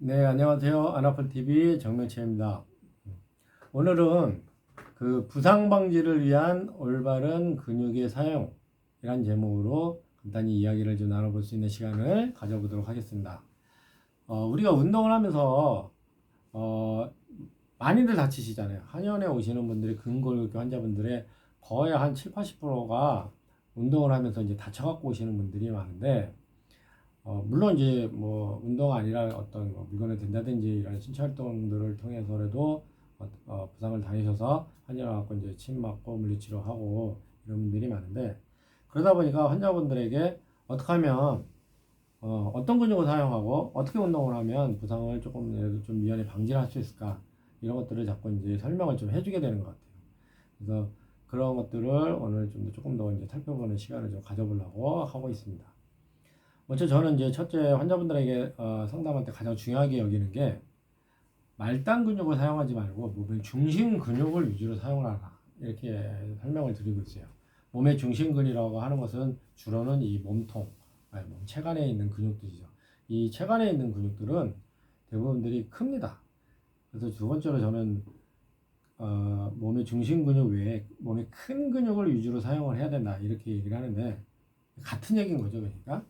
네, 안녕하세요. 안아플TV 정명채입니다. 오늘은 그 부상 방지를 위한 올바른 근육의 사용이란 제목으로 간단히 이야기를 좀 나눠볼 수 있는 시간을 가져보도록 하겠습니다. 우리가 운동을 하면서 많이들 다치시잖아요. 한의원에 오시는 분들이 근골격계 환자분들의 거의 한 7, 80%가 운동을 하면서 이제 다쳐갖고 오시는 분들이 많은데, 물론 이제 뭐 운동 아니라 어떤 뭐 물건을 든다든지 이런 신체 활동들을 통해서라도 부상을 당하셔서 한의원 갖고 이제 침 맞고 물리치료하고 이런 분들이 많은데, 그러다 보니까 환자분들에게 어떻게 하면 어떤 근육을 사용하고 어떻게 운동을 하면 부상을 조금 좀 미연에 방지를 할 수 있을까, 이런 것들을 자꾸 이제 설명을 좀 해주게 되는 것 같아요. 그래서 그런 것들을 오늘 조금 더 이제 살펴보는 시간을 좀 가져보려고 하고 있습니다. 먼저 저는 이제 첫째 환자분들에게 상담할 때 가장 중요하게 여기는 게, 말단 근육을 사용하지 말고 몸의 중심 근육을 위주로 사용하라, 이렇게 설명을 드리고 있어요. 몸의 중심 근이라고 하는 것은 주로는 이 몸통, 몸 체간에 있는 근육들이죠. 이 체간에 있는 근육들은 대부분들이 큽니다. 그래서 두 번째로 저는 몸의 중심 근육 외에 몸의 큰 근육을 위주로 사용을 해야 된다, 이렇게 얘기를 하는데, 같은 얘기인 거죠. 그러니까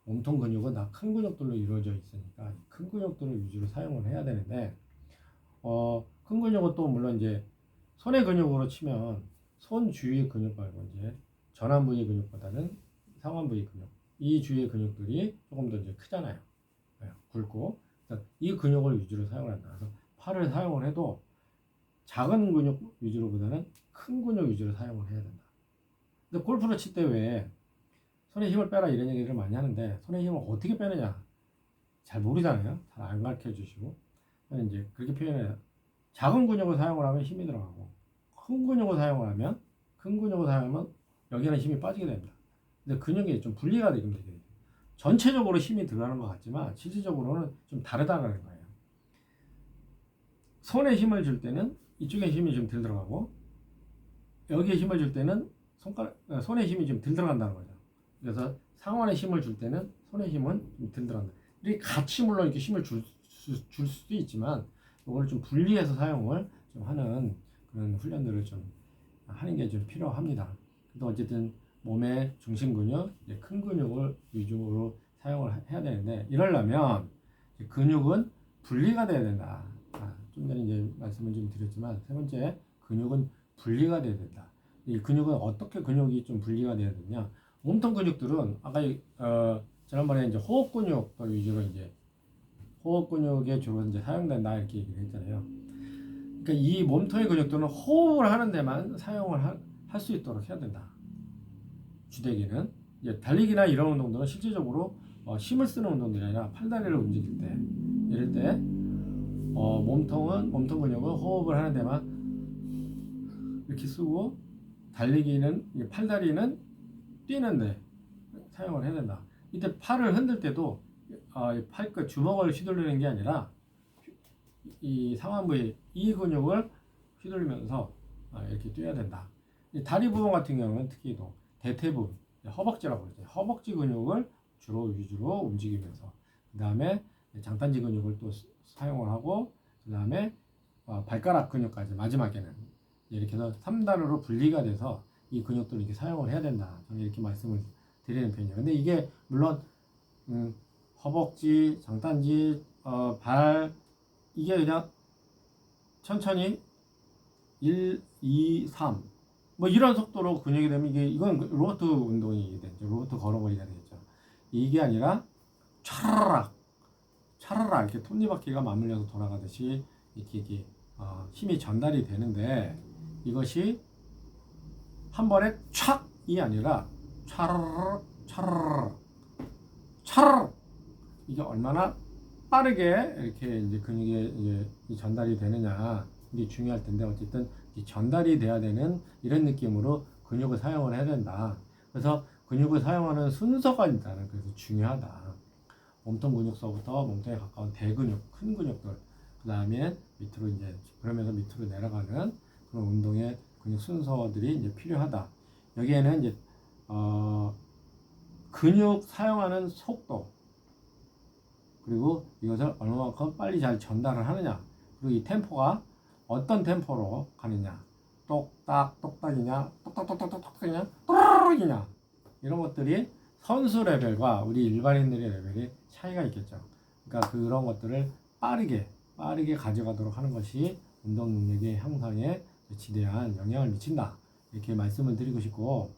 몸통 근육은 다 큰 근육들로 이루어져 있으니까 큰 근육들을 위주로 사용을 해야 되는데, 큰 근육은 또 물론 이제 손의 근육으로 치면 손 주위 근육 말고 이제 전완 부위 근육보다는 상완 부위 근육, 이 주위의 근육들이 조금 더 이제 크잖아요. 굵고. 이 근육을 위주로 사용을 한다. 그래서 팔을 사용을 해도 작은 근육 위주로보다는 큰 근육 위주로 사용을 해야 된다. 근데 골프를 칠 때 왜 손에 힘을 빼라 이런 얘기를 많이 하는데, 손에 힘을 어떻게 빼느냐 잘 모르잖아요. 잘 안 가르쳐 주시고. 이제 그렇게 표현해요. 작은 근육을 사용을 하면 힘이 들어가고, 큰 근육을 사용하면 여기는 힘이 빠지게 됩니다. 근데 근육이 좀 분리가 되게 돼요. 전체적으로 힘이 들어가는 것 같지만 실질적으로는 좀 다르다는 거예요. 손에 힘을 줄 때는 이쪽에 힘이 좀 덜 들어가고, 여기에 힘을 줄 때는 손에 힘이 좀 덜 들어간다는 거죠. 그래서 상완에 힘을 줄 때는 손에 힘은 좀 덜 들어간다. 이렇게 같이 물론 이렇게 힘을 줄 수도 있지만, 이걸 좀 분리해서 사용을 좀 하는 그런 훈련들을 좀 하는 게 좀 필요합니다. 그래서 어쨌든 몸의 중심 근육, 큰 근육을 위주로 사용을 해야 되는데, 이러려면 근육은 분리가 돼야 된다. 좀 전에 이제 말씀을 좀 드렸지만, 세 번째, 근육은 분리가 돼야 된다. 이 근육은 어떻게 근육이 좀 분리가 돼야 되냐? 몸통 근육들은 아까 지난번에 이제 호흡 근육 위주로 이제 호흡 근육에 주로 이제 사용된다, 이렇게 얘기를 했잖아요. 그러니까 이 몸통의 근육들은 호흡을 하는 데만 사용을 할 수 있도록 해야 된다. 주되기는 이제 달리기나 이런 운동들은 실질적으로 힘을 쓰는 운동들이 아니라 팔다리를 움직일 때, 이럴 때 몸통 근육은 호흡을 하는 데만 이렇게 쓰고, 달리기는 팔다리는 뛰는데 사용을 해야 된다. 이때 팔을 흔들 때도 팔끝 주먹을 휘두르는 게 아니라 이 상완 부위 이 근육을 휘둘면서 이렇게 뛰어야 된다. 다리 부분 같은 경우는 특히 또 대퇴부, 허벅지라고 그러죠. 허벅지 근육을 주로 위주로 움직이면서, 그 다음에 장단지 근육을 또 사용을 하고, 그 다음에 발가락 근육까지 마지막에는 이렇게 해서 3단으로 분리가 돼서 이 근육들을 이렇게 사용을 해야 된다. 저는 이렇게 말씀을 드리는 편이에요. 근데 이게 물론 허벅지, 장단지, 발, 이게 그냥 천천히 1, 2, 3 뭐 이런 속도로 근육이 되면 이건 로봇 운동이 되죠. 로봇 걸어버리가 되겠죠. 이게 아니라 차라락 이렇게 톱니바퀴가 맞물려서 돌아가듯이 이렇게 힘이 전달이 되는데, 이것이 한 번에 촥이 아니라 차라락 이게 얼마나 빠르게 이렇게 이제 근육에 이제 전달이 되느냐, 이게 중요할 텐데, 어쨌든 전달이 돼야 되는 이런 느낌으로 근육을 사용을 해야 된다. 그래서 근육을 사용하는 순서가 있다는, 그래서 중요하다. 몸통 근육서부터 몸통에 가까운 대근육, 큰 근육들, 그 다음에 밑으로 이제 그러면서 밑으로 내려가는 그런 운동의 근육 순서들이 이제 필요하다. 여기에는 이제 근육 사용하는 속도, 그리고 이것을 얼마만큼 빨리 잘 전달을 하느냐, 그리고 이 템포가 어떤 템포로 가느냐, 똑딱 똑딱이냐, 똑딱똑딱똑딱이냐, 또르르르냐, 이런 것들이 선수 레벨과 우리 일반인들의 레벨이 차이가 있겠죠. 그러니까 그런 것들을 빠르게 가져가도록 하는 것이 운동 능력의 향상에 지대한 영향을 미친다, 이렇게 말씀을 드리고 싶고,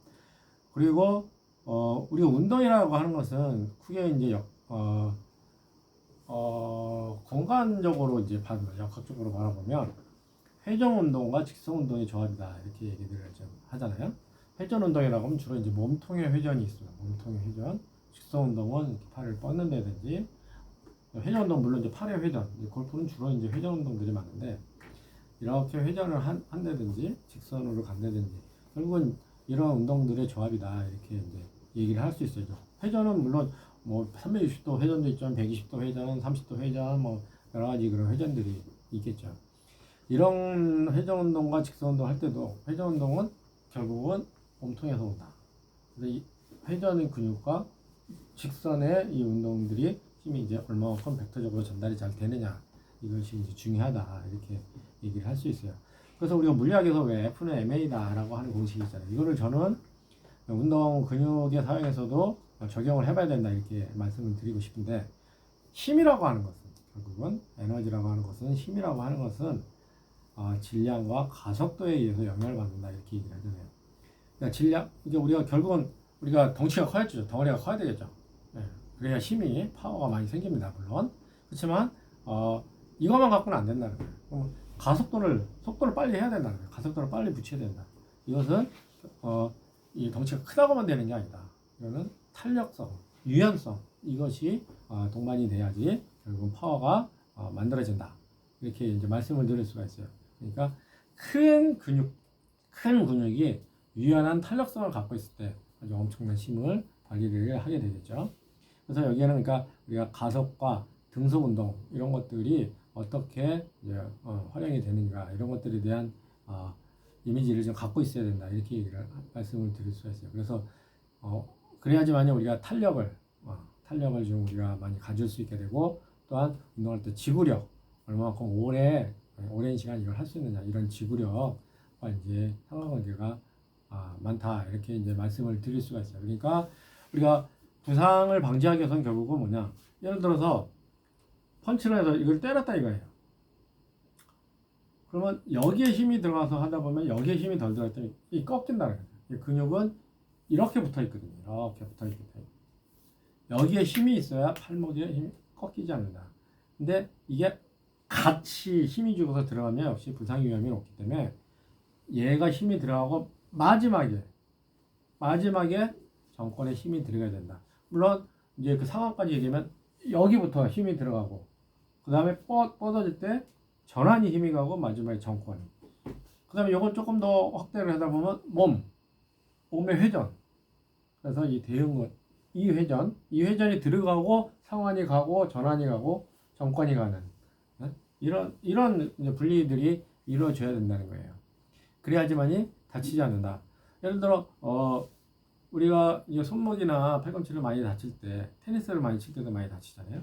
그리고 우리가 운동이라고 하는 것은 크게 이제 공간적으로 이제 역학적으로 바라보면 회전 운동과 직선 운동의 조합이다, 이렇게 얘기를 좀 하잖아요. 회전 운동이라고 하면 주로 이제 몸통의 회전이 있어요. 몸통의 회전. 직선 운동은 이렇게 팔을 뻗는다든지, 회전 운동 물론 이제 팔의 회전. 골프는 주로 이제 회전 운동들이 많은데, 이렇게 회전을 한다든지 직선으로 간다든지, 결국은 이런 운동들의 조합이다, 이렇게 이제 얘기를 할 수 있어요. 회전은 물론 뭐 360도 회전도 있죠, 120도 회전, 30도 회전, 뭐 여러 가지 그런 회전들이 있겠죠. 이런 회전 운동과 직선 운동 할 때도 회전 운동은 결국은 몸통에서 온다. 그래서 이 회전의 근육과 직선의 이 운동들이 힘이 이제 얼마만큼 벡터적으로 전달이 잘 되느냐, 이것이 이제 중요하다, 이렇게 얘기를 할 수 있어요. 그래서 우리가 물리학에서 왜 F는 MA다라고 하는 공식이 있잖아요. 이거를 저는 운동 근육의 사용에서도 적용을 해봐야 된다, 이렇게 말씀을 드리고 싶은데, 힘이라고 하는 것은 결국은 에너지라고 하는 것은, 힘이라고 하는 것은 질량과 가속도에 의해서 영향을 받는다, 이렇게 얘기를 하잖아요. 그러니까 질량, 이게 우리가 결국은 우리가 덩치가 커야죠. 덩어리가 커야 되겠죠. 네. 그래야 힘이, 파워가 많이 생깁니다, 물론. 그렇지만 이것만 갖고는 안 된다는 거예요. 그럼 속도를 빨리 해야 된다는 거예요. 가속도를 빨리 붙여야 된다. 이것은 이 덩치가 크다고만 되는 게 아니다. 이거는 탄력성, 유연성, 이것이 동반이 돼야지 결국은 파워가 만들어진다, 이렇게 이제 말씀을 드릴 수가 있어요. 그러니까 큰 근육이 유연한 탄력성을 갖고 있을 때 아주 엄청난 힘을 발휘를 하게 되겠죠. 그래서 여기에는 그러니까 우리가 가속과 등속 운동, 이런 것들이 어떻게 이제 활용이 되는가, 이런 것들에 대한 이미지를 좀 갖고 있어야 된다, 이렇게 말씀을 드릴 수가 있어요. 그래서 그래야지만 우리가 탄력을 좀 우리가 많이 가질 수 있게 되고, 또한 운동할 때 지구력, 얼마만큼 오랜 시간 이걸 할 수 있느냐, 이런 지구력과 이제 상관관계가 많다, 이렇게 이제 말씀을 드릴 수가 있어요. 그러니까 우리가 부상을 방지하기 위해서는 결국은 뭐냐, 예를 들어서 펀치를 해서 이걸 때렸다 이거예요. 그러면 여기에 힘이 들어가서 하다 보면 여기에 힘이 덜 들어갔더니 이 꺾인다는 거예요. 이 근육은 이렇게 붙어 있거든요. 이렇게 붙어 있거든요. 여기에 힘이 있어야 팔목에 힘이 꺾이지 않는다. 근데 이게 같이 힘이 주고서 들어가면 역시 부상 위험이 높기 때문에 얘가 힘이 들어가고 마지막에 정권에 힘이 들어가야 된다. 물론 이제 그 상황까지 얘기하면 여기부터 힘이 들어가고, 그 다음에 뻗어질 때 전환이 힘이 가고, 마지막에 정권이. 그 다음에 이건 조금 더 확대를 하다 보면 몸의 회전. 그래서 이 대응은 이 회전이 들어가고 상환이 가고 전환이 가고 정권이 가는 이런 이제 분리들이 이루어져야 된다는 거예요. 그래야지만이 다치지 않는다. 예를 들어 우리가 이제 손목이나 팔꿈치를 많이 다칠 때, 테니스를 많이 칠 때도 많이 다치잖아요.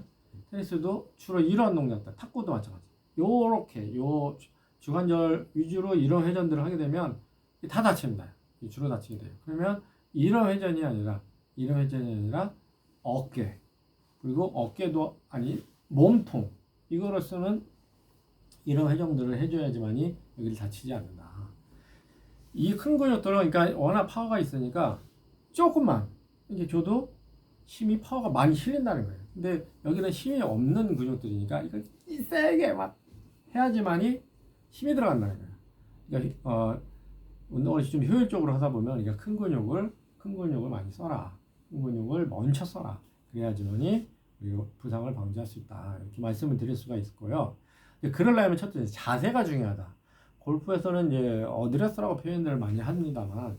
테니스도 주로 이런 동작들, 탁구도 마찬가지. 요렇게 요 주관절 위주로 이런 회전들을 하게 되면 다 다칩니다. 주로 다치게 돼요. 그러면 이런 회전이 아니라 어깨, 그리고 어깨도 아니 몸통, 이거를 쓰는 이런 회전들을 해줘야지만이 여기를 다치지 않는다. 이 큰 근육들은 그러니까 워낙 파워가 있으니까 조금만 이렇게 줘도 파워가 많이 실린다는 거예요. 근데 여기는 힘이 없는 근육들이니까 이걸 세게 막 해야지만이 힘이 들어간다는 거예요. 그러니까 운동을 좀 효율적으로 하다 보면 그러니까 큰 근육을 많이 써라. 큰 근육을 먼저 써라. 그래야지만이 우리가 부상을 방지할 수 있다, 이렇게 말씀을 드릴 수가 있고요. 그러려면 첫째 자세가 중요하다. 골프에서는 이제 어드레스라고 표현들을 많이 합니다만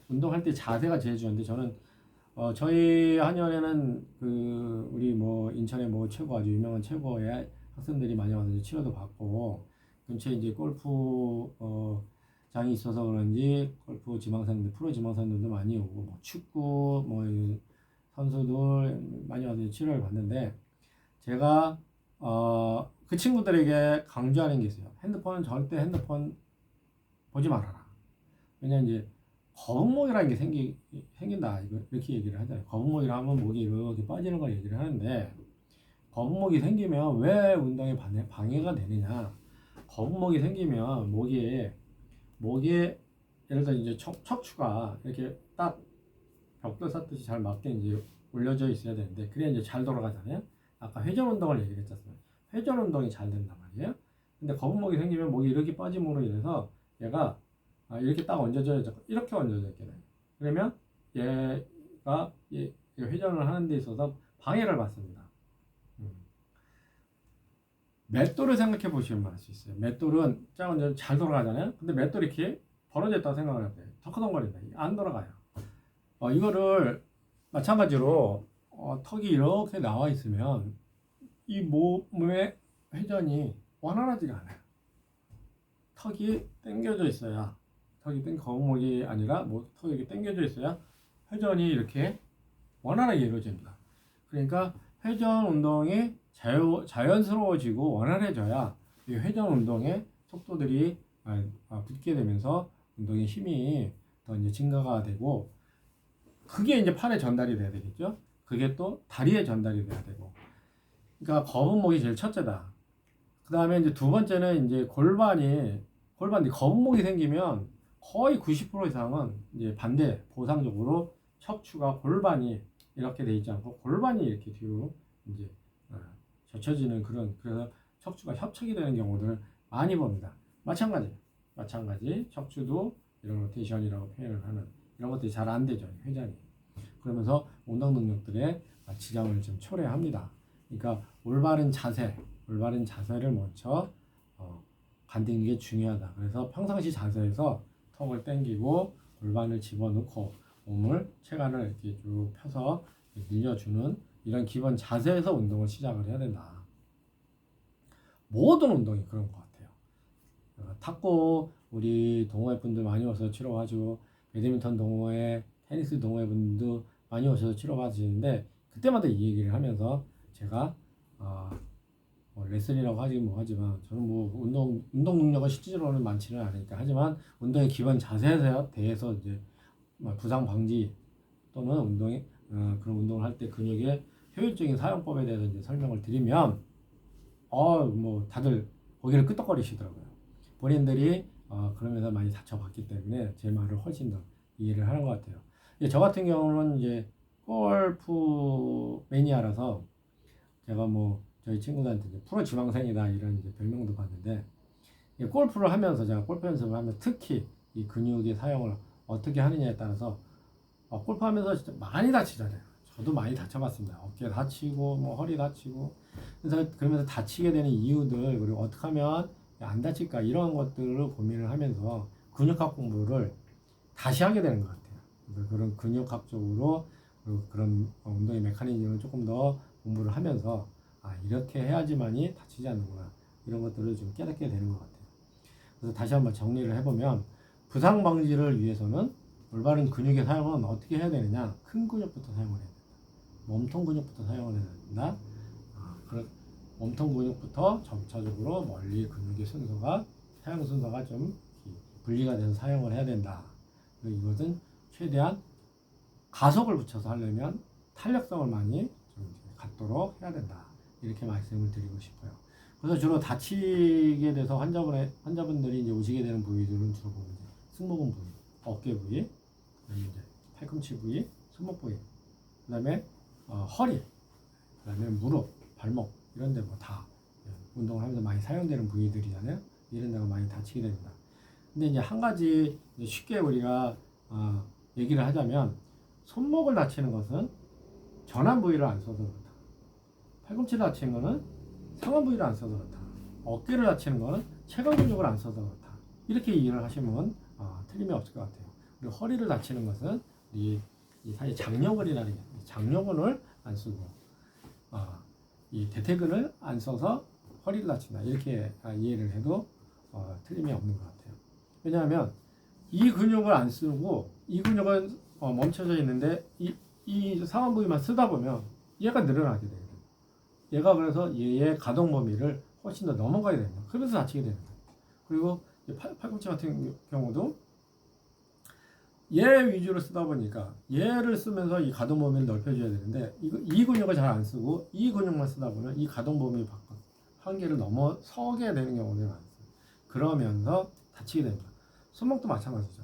운동할 때 자세가 제일 중요한데, 저는 저희 한의원에는 그 우리 뭐 인천의 뭐 아주 유명한 최고의 학생들이 많이 와서 치료도 받고, 근처에 이제 골프 장이 있어서 그런지 골프 지망생들, 프로 지망생들도 많이 오고, 뭐 축구 뭐 선수들 많이 와서 치료를 받는데, 제가 그 친구들에게 강조하는 게 있어요. 핸드폰은 절대 핸드폰 보지 말아라. 왜냐면 이제 거북목이라는 게 생긴다. 이렇게 얘기를 하잖아요. 거북목이라 하면 목이 이렇게 빠지는 걸 얘기를 하는데, 거북목이 생기면 왜 운동에 방해가 되느냐? 거북목이 생기면 목에 예를 들어 이제 척추가 이렇게 딱 벽돌 쌓듯이 잘 맞게 이제 올려져 있어야 되는데, 그래야 이제 잘 돌아가잖아요. 아까 회전 운동을 얘기를 했잖아요. 회전 운동이 잘 된단 말이에요. 근데 거북목이 생기면 목이 이렇게 빠짐으로 인해서 얘가 이렇게 딱 얹어져 이렇게 얹어져 있게 돼요. 그러면 얘가 회전을 하는 데 있어서 방해를 받습니다. 맷돌을 생각해 보시면 알 수 있어요. 맷돌은 잘 돌아가잖아요. 근데 맷돌이 이렇게 벌어져 있다고 생각을 해요. 턱커덩거린다. 안 돌아가요. 이거를 마찬가지로 턱이 이렇게 나와 있으면 이 몸의 회전이 원활하지가 않아요. 턱이 당겨져 있어야, 거북목이 아니라 턱이 이렇게 당겨져 있어야 회전이 이렇게 원활하게 이루어집니다. 그러니까 회전 운동이 자연스러워지고 원활해져야 이 회전 운동의 속도들이 붙게 되면서 운동의 힘이 더 이제 증가가 되고, 그게 이제 팔에 전달이 돼야 되겠죠. 그게 또 다리에 전달이 돼야 되고. 그러니까 거북목이 제일 첫째다. 그 다음에 이제 두 번째는 이제 거북목이 생기면 거의 90% 이상은 이제 반대 보상적으로 척추가 골반이 이렇게 돼 있지 않고 골반이 이렇게 뒤로 이제 젖혀지는 그래서 척추가 협착이 되는 경우들을 많이 봅니다. 마찬가지 척추도 이런 로테이션이라고 표현을 하는 이런 것들이 잘 안 되죠. 회전이. 그러면서 운동 능력들에 지장을 좀 초래합니다. 그러니까 올바른 자세를 먼저 만드는 게 중요하다. 그래서 평상시 자세에서 턱을 당기고 골반을 집어넣고 몸을 체간을 이렇게 쭉 펴서 늘려주는 이런 기본 자세에서 운동을 시작을 해야 된다. 모든 운동이 그런 것 같아요. 탁구 우리 동호회 분들 많이 오셔서 치러 가지고, 배드민턴 동호회, 테니스 동호회 분도 많이 오셔서 치러 가시는데, 그때마다 이 얘기를 하면서 제가 레슨이라고 하긴 하지만 저는 운동 능력은 실질적으로는 많지는 않으니까, 하지만 운동의 기본 자세에 대해서 이제 부상 방지 또는 그런 운동을 할 때 근육의 효율적인 사용법에 대해서 이제 설명을 드리면 다들 고개를 끄덕거리시더라고요. 본인들이 그러면서 많이 다쳐봤기 때문에 제 말을 훨씬 더 이해를 하는 것 같아요. 저 같은 경우는 이제 골프 매니아라서 제가 저희 친구들한테 이제 프로 지망생이다 이런 이제 별명도 받는데, 골프를 하면서 제가 골프 연습을 하면 특히 이 근육의 사용을 어떻게 하느냐에 따라서 골프하면서 진짜 많이 다치잖아요. 저도 많이 다쳐봤습니다. 어깨 다치고 허리 다치고. 그러면서 다치게 되는 이유들, 그리고 어떻게 하면 안 다칠까, 이런 것들을 고민을 하면서 근육학 공부를 다시 하게 되는 것 같아요. 그래서 그런 근육학적으로 그런 운동의 메커니즘을 조금 더 공부를 하면서 이렇게 해야지만이 다치지 않는구나, 이런 것들을 좀 깨닫게 되는 것 같아요. 그래서 다시 한번 정리를 해보면, 부상 방지를 위해서는 올바른 근육의 사용은 어떻게 해야 되느냐? 큰 근육부터 사용을 해야 된다. 몸통 근육부터 사용을 해야 된다. 몸통 근육부터 점차적으로 멀리 근육의 사용 순서가 좀 분리가 돼서 사용을 해야 된다. 그리고 이것은 최대한 가속을 붙여서 하려면 탄력성을 많이 좀 갖도록 해야 된다. 이렇게 말씀을 드리고 싶어요. 그래서 주로 다치게 돼서 환자분들이 이제 오시게 되는 부위들은 주로 보면 승모근 부위, 어깨 부위, 그다음에 이제 팔꿈치 부위, 손목 부위, 그다음에 허리, 그다음에 무릎, 발목 이런 데 다 운동을 하면서 많이 사용되는 부위들이잖아요. 이런 데가 많이 다치게 됩니다. 근데 이제 한 가지 쉽게 우리가 얘기를 하자면, 손목을 다치는 것은 전완 부위를 안 써서 그렇다. 팔꿈치를 다치는 것은 상완 부위를 안 써서 그렇다. 어깨를 다치는 것은 체관 근육을 안 써서 그렇다. 이렇게 이해를 하시면 틀림이 없을 것 같아요. 그리고 허리를 다치는 것은 이 사이 장려근이라는 게, 장려근을 안 쓰고 이 대퇴근을 안 써서 허리를 다친다, 이렇게 이해를 해도 틀림이 없는 것 같아요. 왜냐하면 이 근육을 안 쓰고 이 근육은 멈춰져 있는데 이 상완 부위만 쓰다 보면 얘가 늘어나게 돼요. 얘가 그래서 얘의 가동 범위를 훨씬 더 넘어가게 됩니다. 그래서 다치게 됩니다. 그리고 팔꿈치 같은 경우도 얘 위주로 쓰다 보니까 얘를 쓰면서 이 가동 범위를 넓혀줘야 되는데 이 근육을 잘 안 쓰고 이 근육만 쓰다 보면 이 가동 범위 한계를 넘어서게 되는 경우가 많습니다. 그러면서 다치게 됩니다. 손목도 마찬가지죠.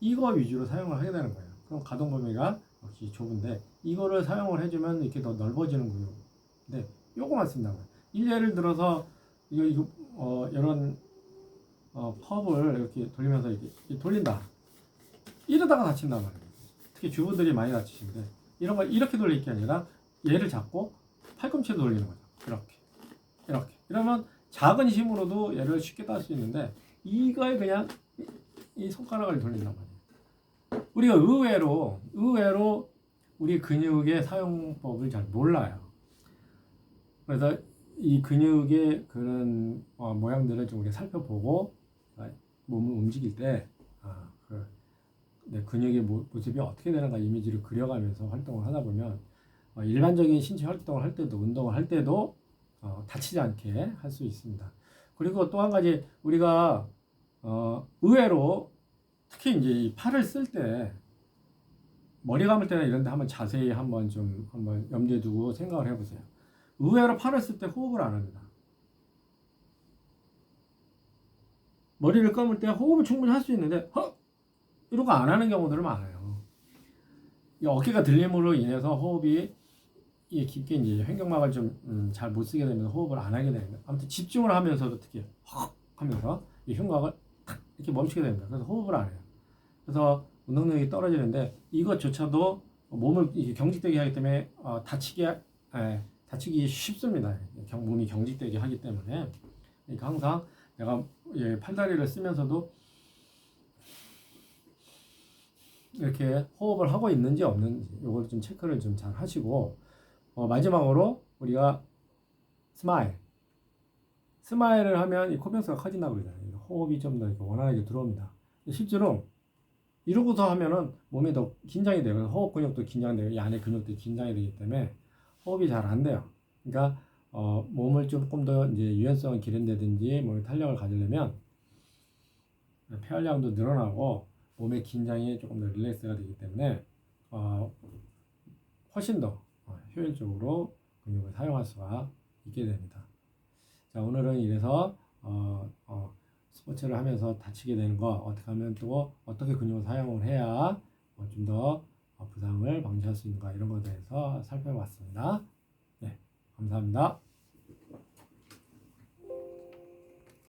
이거 위주로 사용을 하게 되는 거예요. 그럼 가동 범위가 역시 좁은데 이거를 사용을 해주면 이렇게 더 넓어지는 근육. 근데 요거만 쓴다고요. 예를 들어서 이런 컵을 이렇게 돌리면서 이렇게 돌린다. 이러다가 다친단 말이에요. 특히 주부들이 많이 다치시는데 이런 걸 이렇게 돌릴 게 아니라 얘를 잡고 팔꿈치로 돌리는 거죠. 이렇게. 이러면 작은 힘으로도 얘를 쉽게 딸 수 있는데 이거에 그냥 이 손가락을 돌린단 말이에요. 우리가 의외로 우리 근육의 사용법을 잘 몰라요. 그래서 이 근육의 그런 모양들을 좀 우리가 살펴보고 몸을 움직일 때 내 근육의 모습이 어떻게 되는가 이미지를 그려가면서 활동을 하다 보면 일반적인 신체 활동을 할 때도 운동을 할 때도 다치지 않게 할 수 있습니다. 그리고 또 한 가지 우리가 의외로 특히 이제 이 팔을 쓸 때 머리 감을 때나 이런 데 한번 자세히 한번 염두에 두고 생각을 해보세요. 의외로 팔을 쓸 때 호흡을 안 합니다. 머리를 감을 때 호흡을 충분히 할 수 있는데 이러고 안 하는 경우들은 많아요. 이 어깨가 들림으로 인해서 호흡이 깊게 이제 횡격막을 좀 잘 못 쓰게 되면 호흡을 안 하게 됩니다. 아무튼 집중을 하면서도 특히 하면서 이 흉곽을 탁 이렇게 멈추게 됩니다. 그래서 호흡을 안 해요. 그래서 운동력이 떨어지는데 이것조차도 몸을 이렇게 경직되게 하기 때문에 다치기 쉽습니다. 몸이 경직되게 하기 때문에 그러니까 항상 내가 팔다리를 쓰면서도 이렇게 호흡을 하고 있는지 없는지 이걸 좀 체크를 좀 잘 하시고 마지막으로 우리가 스마일을 하면 이 코병수가 커진다고 그러잖아요. 호흡이 좀 더 원활하게 들어옵니다. 실제로 이러고서 하면은 몸이 더 긴장이 돼요. 호흡 근육도 긴장되고 이 안에 근육도 긴장이 되기 때문에 호흡이 잘 안 돼요. 그러니까 몸을 조금 더 이제 유연성을 기른다든지 몸의 탄력을 가지려면 폐활량도 늘어나고 몸의 긴장이 조금 더 릴렉스가 되기 때문에 훨씬 더 효율적으로 근육을 사용할 수가 있게 됩니다. 자, 오늘은 이래서 스포츠를 하면서 다치게 되는 거 어떻게 하면 또 어떻게 근육을 사용을 해야 좀 더 부상을 방지할 수 있는가 이런 것에 대해서 살펴봤습니다. 네, 감사합니다.